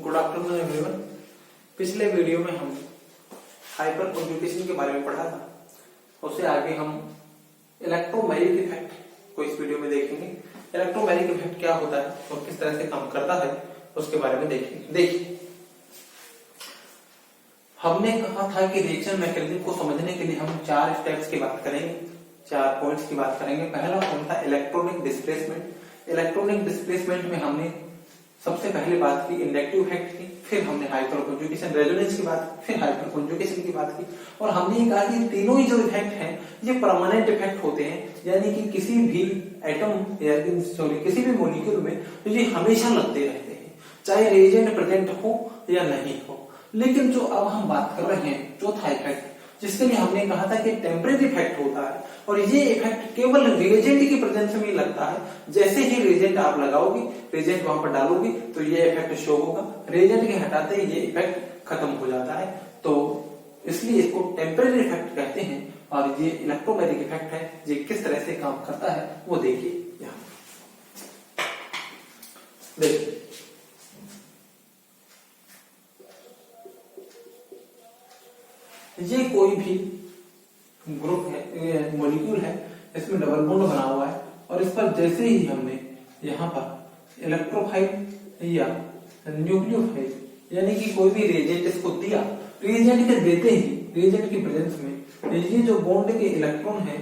Good afternoon everyone. पिछले video में हम हाइपर कॉन्जुगेशन के बारे में पढ़ा था। उससे आगे हम इलेक्ट्रोमैग्नेटिक इफेक्ट को इस वीडियो में देखेंगे। इलेक्ट्रोमैग्नेटिक इफेक्ट क्या होता है और किस तरह से काम करता है उसके बारे में देखेंगे। देखिए, हमने कहा था कि रिएक्शन मैकेनिज्म को समझने के लिए हम 4 स्टेप्स की बात करेंगे, 4 पॉइंट्स की बात करेंगे। पहला पॉइंट था इलेक्ट्रॉनिक डिस्प्लेसमेंट। इलेक्ट्रॉनिक डिस्प्लेसमेंट में हमने सबसे पहले बात की इंडक्टिव इफेक्ट की, फिर हमने हाइपर कॉन्जुगेशन रेजोनेंस की बात, फिर हाइपर कॉन्जुगेशन की बात की। और हमने ये कहा कि तीनों ही जो इफेक्ट हैं ये परमानेंट इफेक्ट होते हैं, यानी कि किसी भी एटम या किसी भी मॉलिक्यूल में ये हमेशा लगते रहते हैं, चाहे रिएजेंट प्रेजेंट हो या नहीं हो। लेकिन जो अब हम बात कर रहे हैं चौथा इफेक्ट, जिसके लिए हमने कहा था कि टेम्परेरी इफेक्ट होता है और ये इफेक्ट केवल रिएजेंट की प्रेजेंस में ही लगता है। जैसे ही रिएजेंट आप लगाओगे, रिएजेंट वहां पर डालोगे तो ये इफेक्ट शो होगा, रिएजेंट के हटाते ही ये इफेक्ट खत्म हो जाता है। तो इसलिए इसको टेम्परेरी इफेक्ट कहते हैं। और ये इलेक्ट्रोमैग्नेटिक इफेक्ट है, ये किस तरह से काम करता है वो देखिए। यहाँ देखिए, ये कोई भी ग्रुप है, मॉलिक्यूल है, इसमें डबल बॉन्ड बना हुआ है और इस पर जैसे ही हमने यहाँ पर इलेक्ट्रोफाइल या न्यूक्लियोफाइल यानी कि कोई भी रिएजेंट इसको दिया, रिएजेंट के देते ही रिएजेंट की प्रेजेंस में ये जो बॉन्ड के इलेक्ट्रॉन है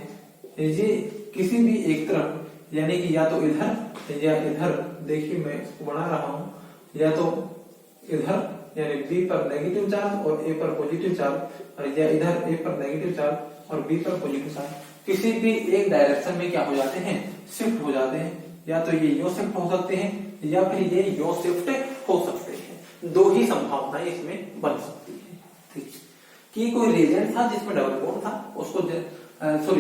ये किसी भी एक तरफ, यानी कि या तो इधर या इधर, देखिए मैं इसको बना रहा हूं, या तो इधर यानी बी पर नेगेटिव चार्ज और ए पर पॉजिटिव चार्ज, और या इधर ए पर नेगेटिव चार्ज और बी पर पॉजिटिव चार्ज, किसी भी एक डायरेक्शन में क्या हो जाते हैं, शिफ्ट हो जाते हैं। या तो ये यो शिफ्ट हो सकते हैं या फिर ये यो शिफ्ट हो सकते हैं। दो ही संभावनाएं इसमें बन सकती है। ठीक, कि कोई रिएजेंट था जिसमें डबल बॉन्ड था, उसको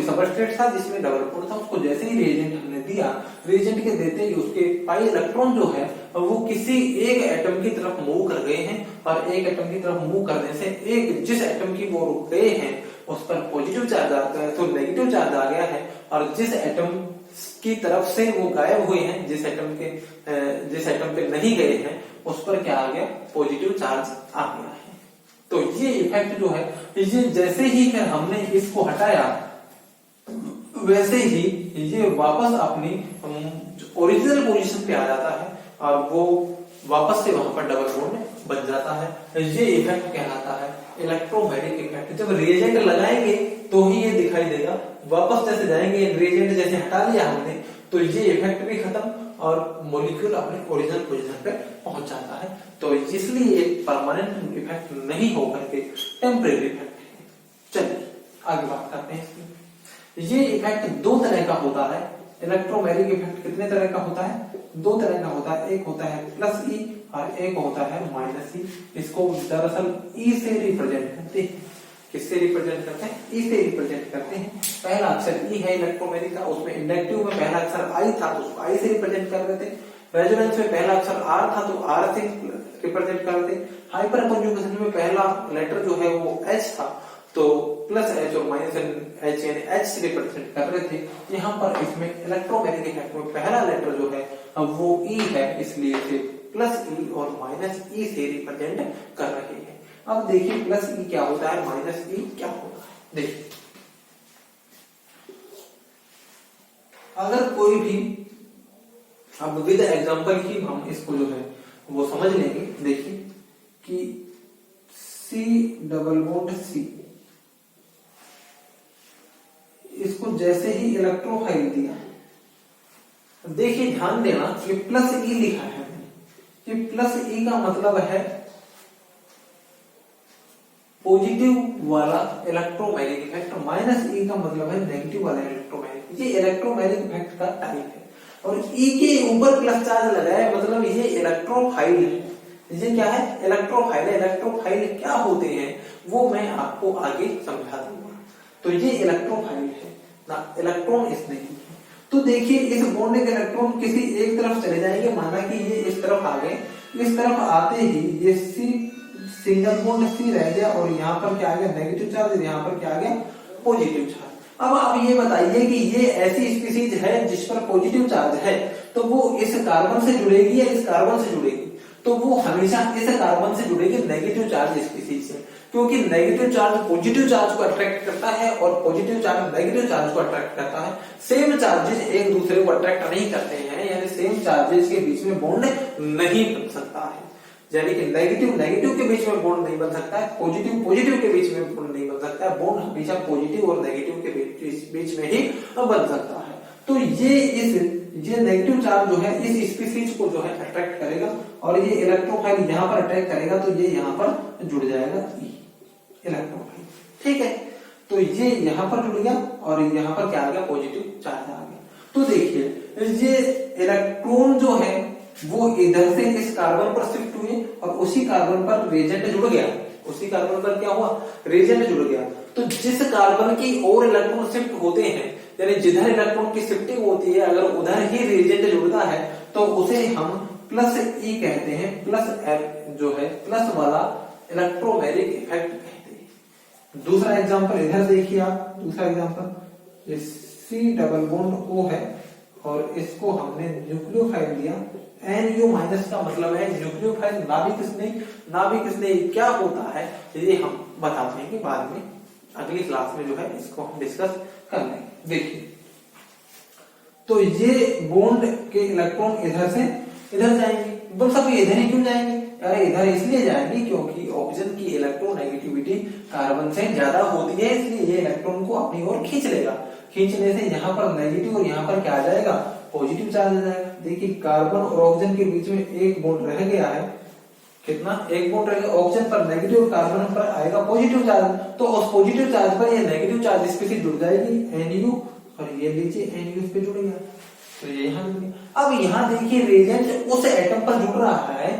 सबस्ट्रेट था जिसमें डबल बॉन्ड था, उसको जैसे ही रिएजेंट हमने दिया, रिएजेंट के देते ही उसके पाई इलेक्ट्रॉन जो है वो किसी एक एटम की तरफ मूव कर गए हैं और एक एटम की तरफ मूव करने से एक जिस एटम की वो रुक गए हैं उस पर पॉजिटिव चार्ज आ गया, तो नेगेटिव चार्ज आ गया है, और जिस एटम की तरफ से वो गायब हुए हैं, जिस एटम पे नहीं गए हैं उस पर क्या आ गया, पॉजिटिव चार्ज आ गया है। तो ये इफेक्ट जो है, ये जैसे ही फिर हमने इसको हटाया वैसे ही ये वापस अपनी ओरिजिनल पोजीशन पे आ जाता है और वो वापस से वहां पर डबल बॉन्ड बन जाता है। ये इफेक्ट कहलाता है इलेक्ट्रोमैग्नेटिक इफेक्ट। जब रिएजेंट लगाएंगे तो ही ये दिखाई देगा, वापस जैसे जाएंगे, रिएजेंट जैसे हटा लिया हमने तो ये इफेक्ट भी खत्म और मॉलिक्यूल अपने ओरिजिनल पोजीशन पे पहुंच जाता है। तो इसलिए एक परमानेंट इफेक्ट नहीं होकर के टेम्परेरी इफेक्ट है। चलिए आगे बात करते हैं इसकी। ये इफेक्ट 2 तरह का होता है। इलेक्ट्रोमैग्नेटिक इफेक्ट कितने तरह का होता है? 2 तरह का होता है। एक होता है प्लस ई और एक होता है माइनस ई। इसको दरअसल ई से रिप्रेजेंट करते हैं। किससे रिप्रेजेंट करते हैं? ई से रिप्रेजेंट करते हैं। पहला अक्षर ई है इलेक्ट्रोमैग्नेटिक का, उसमें इंडक्टिव में पहला अक्षर आई था तो उसको आई से रिप्रेजेंट कर रहे थे। रेजोनेंस में पहला अक्षर आर था तो आर से रिप्रेजेंट कर रहे थे। हाइपर कॉन्जुगेशन में पहला लेटर जो है वो एच था तो प्लस एच और माइनस एच यानी एच से रिप्रेजेंट कर रहे थे। यहाँ पर इसमें इलेक्ट्रोमैग्नेटिक इफेक्ट में पहला लेटर जो है वो ई है, इसलिए इसे प्लस ई और माइनस ई से रिप्रेजेंट कर रहे हैं। अब देखिए प्लस ई क्या होता है, माइनस ई क्या होता है। देखिए, अगर कोई भी, अब विद एग्जांपल ही हम इसको जो है वो समझ लेंगे। देखिए कि सी डबल बॉन्ड सी, इसको जैसे ही इलेक्ट्रोफाइल दिया, देखिए ध्यान देना ये प्लस ई लिखा है। ये प्लस ई का मतलब है पॉजिटिव वाला इलेक्ट्रोमैग्नेटिक इफेक्ट, माइनस ई का मतलब है नेगेटिव वाला इलेक्ट्रोमैग्नेटिक। ये इलेक्ट्रोमैग्नेटिक इफेक्ट का टाइप है। और ई के ऊपर प्लस चार्ज लगाया मतलब ये इलेक्ट्रोफाइल है। ये क्या है? इलेक्ट्रोफाइल। इलेक्ट्रोफाइल क्या होते हैं वो मैं आपको आगे समझा दूंगा। तो ये इलेक्ट्रोफाइल है ना, इलेक्ट्रॉन इसमें है। तो देखिए इस बॉन्ड के इलेक्ट्रॉन किसी एक तरफ चले जाएंगे, माना कि ये इस तरफ आ गए, इस तरफ आते ही ये सी सिंगल बॉन्ड सी रह गया और यहाँ पर क्या आ गया, नेगेटिव चार्ज, यहाँ पर क्या आ गया, पॉजिटिव चार्ज। अब आप ये बताइए कि ये ऐसी स्पीसीज है जिस पर पॉजिटिव चार्ज है तो वो इस कार्बन से जुड़ेगी या इस कार्बन से जुड़ेगी? तो वो हमेशा इस कार्बन से जुड़ेगी नेगेटिव चार्ज स्पीसीज से, क्योंकि नेगेटिव चार्ज पॉजिटिव चार्ज को अट्रैक्ट करता है और पॉजिटिव चार्ज नेगेटिव चार्ज को अट्रैक्ट करता है। सेम चार्जेस एक दूसरे को अट्रैक्ट नहीं करते हैं, यानी सेम चार्जेस के बीच में बॉन्ड नहीं बन सकता है, यानी कि नेगेटिव नेगेटिव के बीच में बॉन्ड नहीं बन सकता है, पॉजिटिव पॉजिटिव के बीच में बॉन्ड नहीं बन सकता है, बॉन्ड हमेशा पॉजिटिव और नेगेटिव के बीच में ही बन सकता है। तो ये नेगेटिव चार्ज जो है इस स्पीसीज को जो है अट्रैक्ट करेगा और ये इलेक्ट्रोफाइल यहाँ पर अट्रैक्ट करेगा, तो ये यहाँ पर जुड़ जाएगा इलेक्ट्रोफाइल, ठीक है। तो ये यहाँ पर जुड़ गया और यहाँ पर क्या आ गया, पॉजिटिव चार्ज आ गया। तो देखिए ये इलेक्ट्रॉन जो है वो इधर से इस कार्बन पर शिफ्ट हुए और उसी कार्बन पर रेजेंट जुड़ गया, उसी कार्बन पर क्या हुआ, रेजेंट जुड़ गया। तो जिस कार्बन की ओर इलेक्ट्रॉन शिफ्ट होते हैं, यानी जिधर इलेक्ट्रॉन की शिफ्टिंग होती है, अगर उधर ही रेजेंट जुड़ता है तो उसे हम प्लस ई कहते हैं, प्लस जो है प्लस वाला इलेक्ट्रोमैग्नेटिक इफेक्ट कहते हैं। दूसरा एग्जांपल इधर देखिए आप, दूसरा example C double bond O है और इसको हमने न्यूक्लियोफाइल दिया, NU माइनस का मतलब है न्यूक्लियोफाइल, नाभिक स्नेही क्या होता है ये हम बताते हैं बाद में, अगली क्लास में जो है इसको हम डिस्कस कर लेंगे। देखिए तो ये बॉन्ड के इलेक्ट्रॉन इधर से इधर जाएंगे, बोल सकते इधर ही क्यों जाएंगे, अरे इधर इसलिए जाएंगे क्योंकि ऑक्सीजन की इलेक्ट्रोनेगेटिविटी कार्बन से ज्यादा होती है, इसलिए ये इलेक्ट्रॉन को अपनी ओर खींच लेगा। खींचने से यहाँ पर नेगेटिव और यहाँ पर क्या आ जाएगा, पॉजिटिव चार्ज आ जाएगा। देखिए कार्बन और ऑक्सीजन के बीच में एक बॉन्ड रह गया है, कितना, एक बॉन्ड रह गया, ऑक्सीजन पर नेगेटिव, कार्बन पर आएगा पॉजिटिव चार्ज, तो उस पॉजिटिव चार्ज पर ये नेगेटिव चार्ज स्पीसीज जुड़ जाएगी NU, और ये लीजिए NU इस पे जुड़ गया, तो ये यहाँ जुड़ गया। अब यहाँ देखिए रेजेंट उस एटम पर जुड़ रहा है,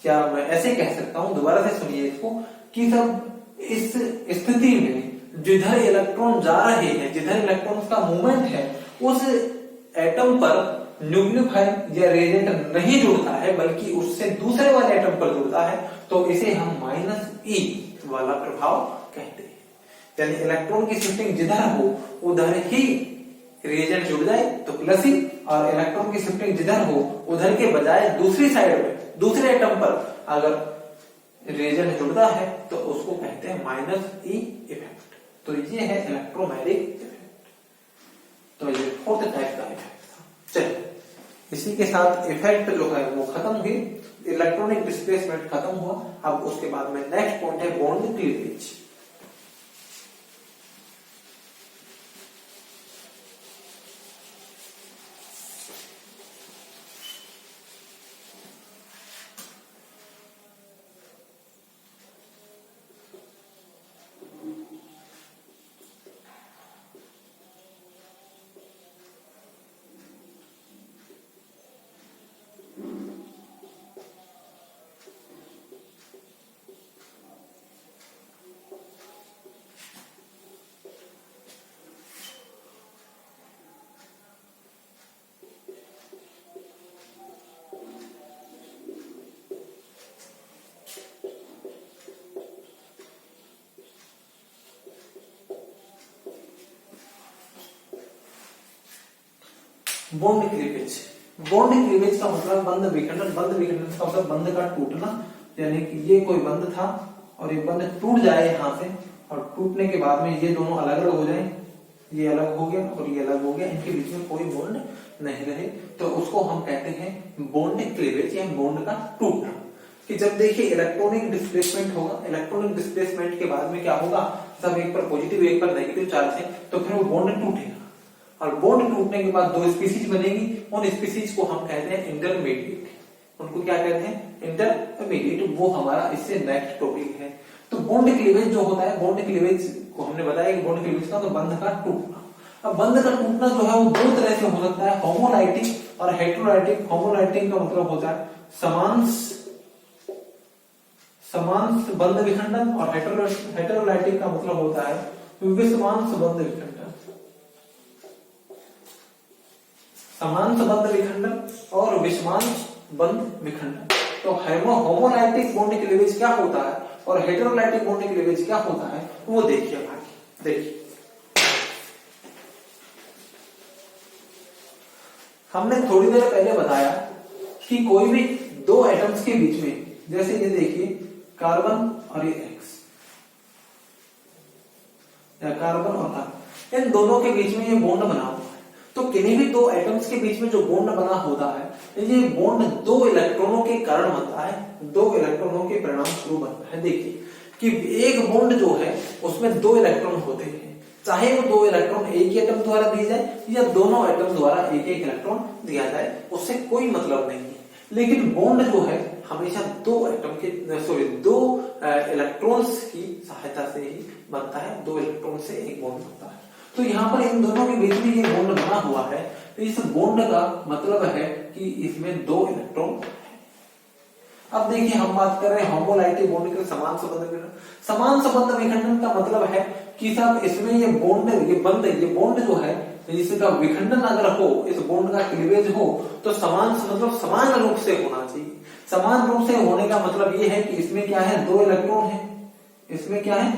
क्या मैं ऐसे कह सकता हूं, दोबारा से सुनिए इसको, कि सब इस स्थिति में जिधर इलेक्ट्रॉन जा रहे हैं, जिधर इलेक्ट्रॉन का मूवमेंट है, उस एटम पर न्यूक्लियोफाइल या रेजेंट नहीं जुड़ता है, बल्कि उससे दूसरे वाले एटम पर जुड़ता है, तो इसे हम माइनस ई वाला प्रभाव कहते हैं। यानी इलेक्ट्रॉन की शिफ्टिंग जिधर हो उधर ही रेजेंट जुड़ जाए तो प्लस ई, और इलेक्ट्रॉन की शिफ्टिंग जिधर हो उधर के बजाय दूसरी साइड में दूसरे एटम पर अगर रेजेंट जुड़ता है तो उसको कहते हैं माइनस ई इफेक्ट। तो ये है इलेक्ट्रोमैग्नेटिक इफेक्ट, तो ये फोर्थ टाइप का इफेक्ट था। चलिए इसी के साथ इफेक्ट जो है वो खत्म हुई, इलेक्ट्रॉनिक डिस्प्लेसमेंट खत्म हुआ। अब उसके बाद में नेक्स्ट पॉइंट है bond cleavage. Bond cleavage, bond cleavage का मतलब बंध विखंडन, बंध विखंडन का मतलब बंध का टूटना, यानी कि ये कोई बंध था और ये बंध टूट जाए यहाँ से, और टूटने के बाद में ये दोनों अलग अलग हो जाए, ये अलग हो गया और ये अलग हो गया, इनके बीच में कोई बॉन्ड नहीं रहे, तो उसको हम कहते हैं बॉन्ड क्लीवेज या बॉन्ड का टूटना। कि जब देखिए इलेक्ट्रॉनिक डिस्प्लेसमेंट होगा, इलेक्ट्रॉनिक डिस्प्लेसमेंट के बाद में क्या होगा, सब एक पर पॉजिटिव एक पर नेगेटिव चार्ज है, तो फिर वो बॉन्ड टूटेगा, और बॉन्ड टूटने के बाद दो स्पीसीज बनेगी, उन स्पीसीज को हम कहते हैं इंटरमीडिएट। उनको क्या कहते हैं, इंटरमीडिएट। वो हमारा इससे नेक्स्ट टॉपिक है। तो बॉन्ड क्लीवेज जो होता है, बॉन्ड क्लीवेज को हमने बताया कि बॉन्ड क्लीवेज का तो बंध का टूटना। अब बंध का टूटना जो है वो दो तरह से हो सकता है, होमोलाइटिक और हेटेरोलाइटिक। होमोलाइटिक का मतलब होता है समांश बंध विखंडन, और हेटेरोलाइटिक का मतलब होता है विषमांश बंध विखंडन। समांश बंध विखंडन और विषमांश बंध विखंडन। तो होमोलाइटिक बॉन्ड क्लीवेज क्या होता है और हेटेरोलाइटिक बॉन्ड क्लीवेज क्या होता है, वो देखिए भाई। देखिए हमने थोड़ी देर पहले बताया कि कोई भी दो एटम्स के बीच में, जैसे ये देखिए कार्बन और ये एक्स, या कार्बन और कार्बन, इन दोनों के बीच में ये बॉन्ड बना हुआ है। तो किन्हीं भी दो एटम्स के बीच में जो बॉन्ड बना होता है, ये बॉन्ड दो इलेक्ट्रॉनों के कारण बनता है, दो इलेक्ट्रॉनों के परिणाम स्वरूप बनता है। देखिए कि एक बॉन्ड जो है उसमें दो इलेक्ट्रॉन होते हैं, चाहे वो दो इलेक्ट्रॉन एक ही एटम द्वारा दिए जाए या दोनों एटम द्वारा एक एक इलेक्ट्रॉन दिया जाए, उससे कोई मतलब नहीं है। लेकिन बॉन्ड जो है हमेशा दो एटम के दो इलेक्ट्रॉन्स की सहायता से ही बनता है, दो इलेक्ट्रॉन से एक बॉन्ड बनता है। तो यहाँ पर इन दोनों के बीच में ये बॉन्ड बना हुआ है, तो इस बॉन्ड का मतलब है कि इसमें दो इलेक्ट्रॉन है। अब देखिए हम बात कर रहे हैं होमोलाइटिक बॉन्ड के समान संबंध विखंडन। समान संबंध विखंडन का मतलब है कि साहब इसमें ये बॉन्ड जो है इसका विखंडन अगर हो, इस बॉन्ड का क्लीवेज हो, तो समान रूप से होना चाहिए। समान रूप से होने का मतलब ये है कि इसमें क्या है, दो इलेक्ट्रॉन है, इसमें क्या है,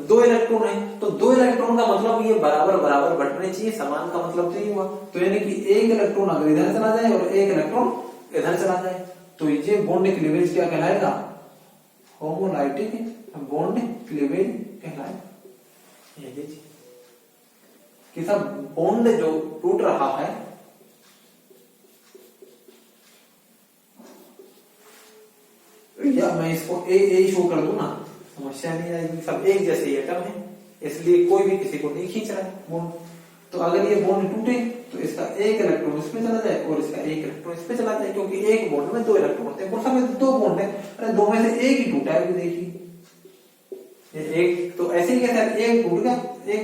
दो इलेक्ट्रॉन है। तो दो इलेक्ट्रॉन का मतलब ये बराबर बराबर बंटने चाहिए, समान का मतलब तो ये हुआ। तो यानी कि एक इलेक्ट्रॉन अगर इधर चला जाए और एक इलेक्ट्रॉन इधर चला जाए, तो ये बॉन्ड क्लीवेज क्या कहलाएगा, होमोलाइटिक बॉन्ड क्लीवेज कहलाएगा। ये देखिए कि सब बॉन्ड जो टूट रहा है, या मैं इसको ए शो कर दूं ना, समस्या नहीं आएगी। सब एक जैसे एटम है, इसलिए कोई भी किसी को नहीं खींच रहा है बॉन्ड। तो अगर ये बॉन्ड टूटे तो इसका एक इलेक्ट्रॉन इसमें चला जाए और इसका एक इलेक्ट्रॉन इसमें चला जाए, क्योंकि एक बॉन्ड में दो इलेक्ट्रॉन होते हैं। और सब दो बॉन्ड है, अरे दो में से एक ही टूटा है, देखिए एक, तो ऐसे ही कहते हैं एक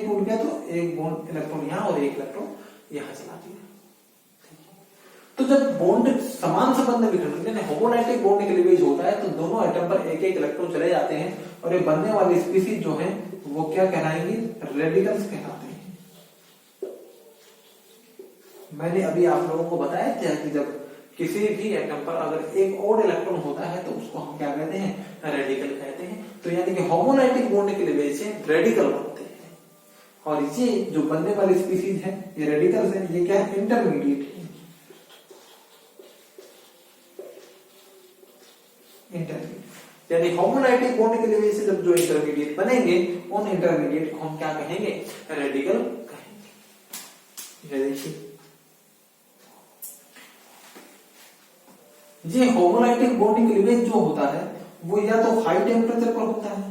टूट गया तो एक बॉन्ड इलेक्ट्रॉन यहाँ और एक इलेक्ट्रॉन यहाँ चला दिया। तो जब बॉन्ड समान संबंध विखंडन होमोलाइटिक बॉन्ड क्लीवेज होता है, तो दोनों एटम पर एक एक इलेक्ट्रॉन चले जाते हैं और ये बनने वाली स्पीसीज जो है वो क्या कहलाएंगी, रेडिकल्स कहलाते हैं। मैंने अभी आप लोगों को बताया था कि जब किसी भी एटम पर अगर एक और इलेक्ट्रॉन होता है तो उसको हम क्या कहते हैं, रेडिकल कहते हैं। तो यानी कि होमोलाइटिक बॉन्ड क्लीवेज से रेडिकल बनते हैं, और ये जो बनने वाली स्पीसीज है ये रेडिकल्स है, ये क्या है, इंटरमीडिएट है। इंटरमीडिएट यानी होमोलाइटिक बॉन्ड के लिए से जब जो इंटरमीडिएट बनेंगे, उन इंटरमीडिएट को हम क्या कहेंगे, रेडिकल कहेंगे। ये देखिए ये होमोलाइटिक बॉन्ड क्लीवेज जो होता है वो या तो हाई टेम्परेचर पर होता है,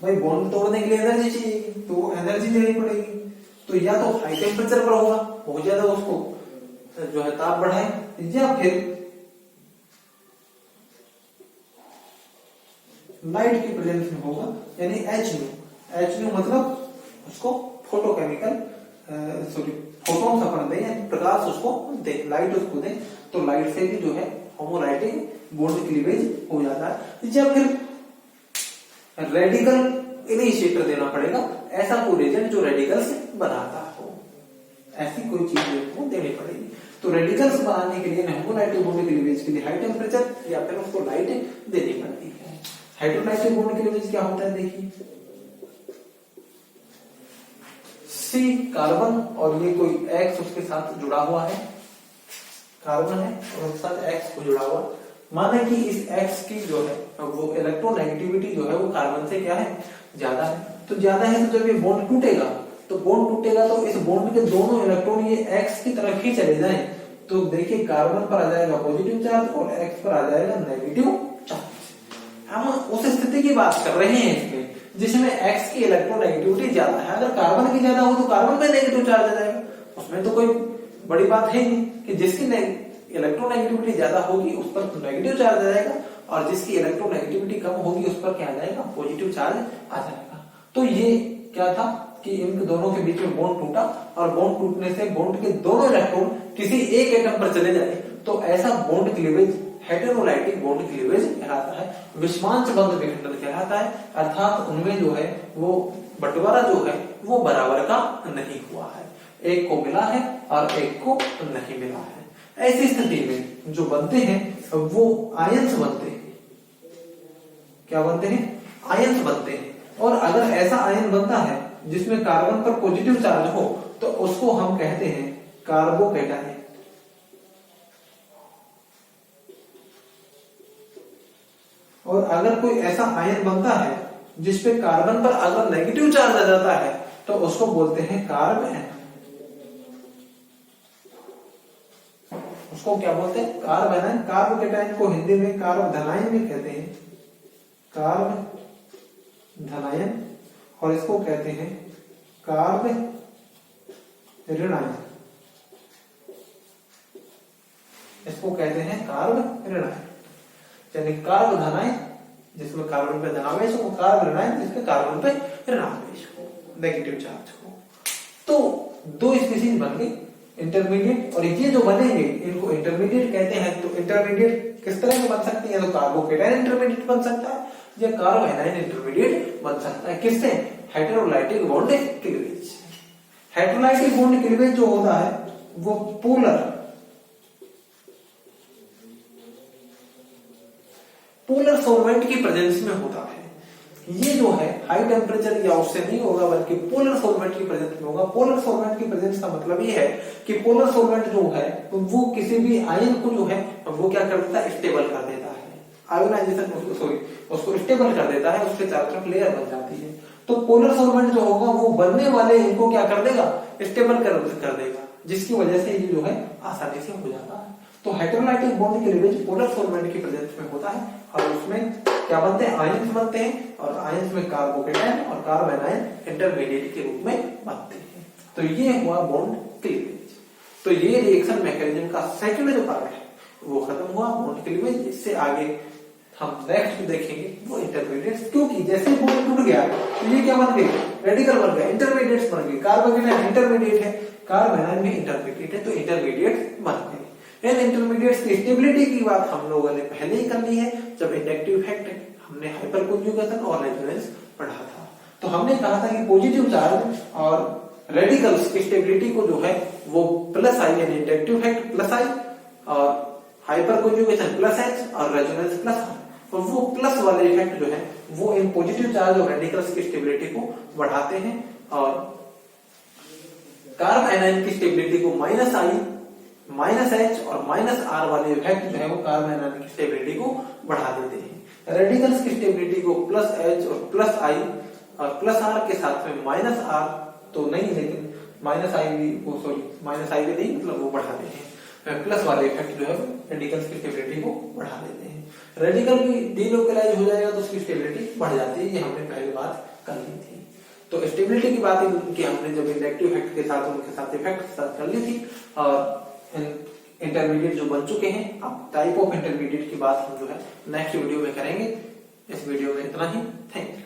भाई बॉन्ड तोड़ने के लिए एनर्जी चाहिए तो एनर्जी देनी पड़ेगी, तो या तो हाई टेम्परेचर पर होगा, बहुत ज्यादा उसको जो है ताप बढ़ाए, या फिर लाइट की प्रेजेंस में होगा, यानी एच मतलब उसको फोटोकेमिकल फोटोन अपन दें, प्रकाश उसको दे, लाइट उसको दे, तो लाइट से भी जो है होमोलाइटिक बॉन्ड क्लीवेज हो जाता है। या फिर रेडिकल इनिशिएटर देना पड़ेगा, ऐसा कोई एजेंट जो रेडिकल्स बनाता हो, ऐसी कोई चीज को देनी पड़ेगी। तो रेडिकल्स बनाने के लिए होमोलाइटिक बॉन्ड क्लीवेज के लिए हाई टेम्परेचर या फिर उसको लाइट देनी पड़ती है। हाइड्रोलाइटिक बॉन्ड क्लीवेज क्या होता है, देखिए C कार्बन और ये कोई X उसके साथ जुड़ा हुआ है, कार्बन है और उसके साथ X को जुड़ा हुआ, माने कि इस X की जो है वो इलेक्ट्रोनेगेटिविटी जो है वो कार्बन से क्या है, ज्यादा है। तो ज्यादा है तो जब ये बॉन्ड टूटेगा तो इस बॉन्ड के दोनों इलेक्ट्रॉन ये X की तरफ ही चले जाएं, तो देखिए कार्बन पर आ जाएगा पॉजिटिव चार्ज और X पर आ जाएगा नेगेटिव चार्ज। हम उस स्थिति की बात कर रहे हैं इसमें जिसमें X की इलेक्ट्रोनेगेटिविटी ज्यादा है। अगर कार्बन की ज्यादा हो तो कार्बन पे नेगेटिव चार्ज आ जाएगा, उसमें तो कोई बड़ी बात है नहीं कि जिसकी इलेक्ट्रोनेगेटिविटी ज्यादा होगी उस पर तो नेगेटिव चार्ज आ जाएगा, और जिसकी इलेक्ट्रोनेगेटिविटी कम होगी उस पर क्या आ जाएगा, पॉजिटिव चार्ज आ जाएगा। तो ये क्या था कि इन दोनों के बीच में बॉन्ड टूटा, और बॉन्ड टूटने से बॉन्ड के दोनों इलेक्ट्रॉन किसी एक एटम पर चले जाए, तो ऐसा बॉन्ड क्लीवेज हेटेरोलाइटिक बॉन्ड क्लीवेज कहलाता है। विषमान संबंध विखंडन कहलाता है, अर्थात उनमें जो है वो बंटवारा जो है वो बराबर का नहीं हुआ है, एक को मिला है और एक को नहीं मिला है। ऐसी स्थिति में जो बनते हैं वो आयंस बनते हैं। क्या बनते हैं, आयंस बनते हैं। और अगर ऐसा आयन बनता है जिसमें कार्बन पर पॉजिटिव चार्ज हो तो उसको हम कहते हैं कार्बोकैटायन। और अगर कोई ऐसा आयन बनता है जिसपे कार्बन पर अगर नेगेटिव चार्ज आ जाता है तो उसको बोलते हैं कार्ब एनायन। उसको क्या बोलते हैं? Carb anion. कार्ब कैटायन को हिंदी में कार्ब धनायन भी कहते हैं, कार्ब धनायन, और इसको कहते हैं कार्ब ऋणायन। इसको कहते हैं कार्ब ऋणायन, यानी कार्ब धनायन जिसमें कार्बन पे धनावेश हो, कार्ब ऋणायन जिसके कार्बन पे ऋणावेश हो, नेगेटिव चार्ज हो। तो दो स्पीशीज बन गई इंटरमीडिएट, और ये जो बनेंगे इनको इंटरमीडिएट कहते हैं। तो इंटरमीडिएट किस तरह के बन सकते हैं? तो कार्बोकेटायन इंटरमीडिएट बन सकता है या कार्ब एनायन इंटरमीडिएट बन सकता है। किससे? हेटेरोलाइटिक बॉन्ड क्लीवेज। हेटेरोलाइटिक बॉन्ड क्लीवेज जो होता है वो पोलर सॉल्वेंट की प्रेजेंस में होता है। ये जो है हाई टेम्परेचर या उससे नहीं होगा, बल्कि पोलर सॉल्वेंट की प्रेजेंस में होगा। पोलर सॉल्वेंट की प्रेजेंस का मतलब ये है कि पोलर सॉल्वेंट जो है वो किसी भी आयन को जो है वो क्या कर देता है? स्टेबल कर देता है। आयोनाइजेशन उसको स्टेबल कर देता है, उसके चारों तरफ लेयर बन जाती है। तो पोलर सॉल्वेंट जो होगा वो बनने वाले इनको क्या कर देगा? स्टेबल कर देगा, जिसकी वजह से ये जो है आसानी से हो जाता है। तो हेटेरोलाइटिक बॉन्ड क्लीवेज पोलर सॉल्वेंट की प्रेजेंस में होता है, और उसमें क्या बनते हैं? आयन्स बनते हैं, और आयन्स में कार्बोकेटायन और कार्ब एनायन इंटरमीडिएट के रूप में बनते हैं। तो ये हुआ बॉन्ड क्लीवेज। तो ये रिएक्शन मैकेनिज्म का सेकंड जो पार्ट है वो खत्म हुआ, बॉन्ड क्लीवेज। इससे आगे हम नेक्स्ट देखेंगे वो इंटरमीडिएट्स, क्योंकि जैसे बॉन्ड टूट गया तो ये क्या बन गए? रेडिकल बन गए, इंटरमीडिएट्स बन गए। कार्बोकेटायन इंटरमीडिएट है, कार्ब एनायन भी इंटरमीडिएट है, तो इंटरमीडिएट बन गए। इन इंटरमीडिएट्स की स्टेबिलिटी की बात हम लोगों ने पहले ही कर ली है जब इंडक्टिव इफेक्ट हमने हाइपर कॉन्जुगेशन और रेजोनेंस पढ़ा था। तो हमने कहा था कि पॉजिटिव चार्ज और रेडिकल्स की स्टेबिलिटी को जो है वो प्लस आई, यानी इंडक्टिव इफेक्ट प्लस आई, और हाइपर कॉन्जुगेशन प्लस एच, और रेजोनेंस प्लस आर। और वो प्लस वाले इफेक्ट जो है वो इन पॉजिटिव चार्ज और रेडिकल्स की स्टेबिलिटी को बढ़ाते हैं, और कार्ब एनायन की स्टेबिलिटी को माइनस आई, माइनस एच और माइनस आर वाले इफेक्ट जो है वो कार्ब एनायन की स्टेबिलिटी को बढ़ा देते हैं। रेडिकल्स की स्टेबिलिटी को प्लस एच और प्लस आई और प्लस आर के साथ में माइनस आर तो नहीं, लेकिन माइनस आई भी नहीं, मतलब वो बढ़ा देते हैं। प्लस वाले इफेक्ट जो है रेडिकल्स की स्टेबिलिटी को बढ़ा देते हैं। रेडिकल भी डीलोकलाइज हो जाएगा तो उसकी स्टेबिलिटी बढ़ जाती है, ये हमने पहली बात कर ली थी। तो स्टेबिलिटी की बात की हमने जब इंडक्टिव इफेक्ट के साथ उनके साथ इफेक्ट के साथ कर ली थी। और इंटरमीडिएट जो बन चुके हैं, अब टाइप ऑफ इंटरमीडिएट की बात हम जो है नेक्स्ट वीडियो में करेंगे। इस वीडियो में इतना ही, थैंक यू।